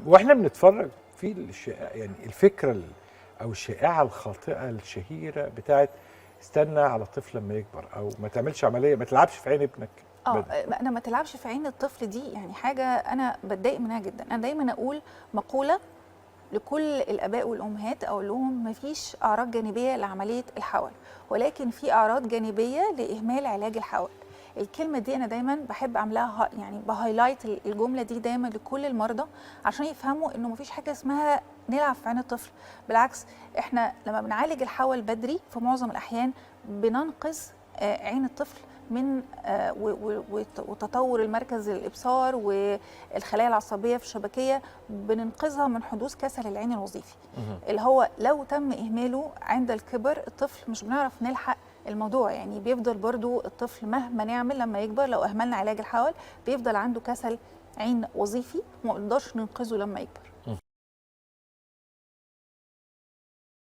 واحنا بنتفرج في يعني الفكره او الشائعه الخاطئه الشهيره بتاعت استنى على الطفل لما يكبر، او ما تعملش عمليه، ما تلعبش في عين ابنك. انا ما تلعبش في عين الطفل دي يعني حاجه انا بتضايق منها جدا. انا دايما اقول مقوله لكل الاباء والامهات، اقول لهم ما فيش اعراض جانبيه لعمليه الحول، ولكن في اعراض جانبيه لاهمال علاج الحول. الكلمه دي انا دايما بحب اعملها يعني بهايلايت الجمله دي دايما لكل المرضى عشان يفهموا انه ما فيش حاجه اسمها نلعب في عين الطفل. بالعكس، احنا لما بنعالج الحول بدري في معظم الاحيان بننقذ عين الطفل من وتطور المركز الابصار والخلايا العصبيه في الشبكيه، بننقذها من حدوث كسل العين الوظيفي اللي هو لو تم اهماله عند الكبر الطفل مش بنعرف نلحق الموضوع. يعني بيفضل برضو الطفل مهما نعمل لما يكبر، لو اهملنا علاج الحول بيفضل عنده كسل عين وظيفي وما نقدرش ننقذه لما يكبر.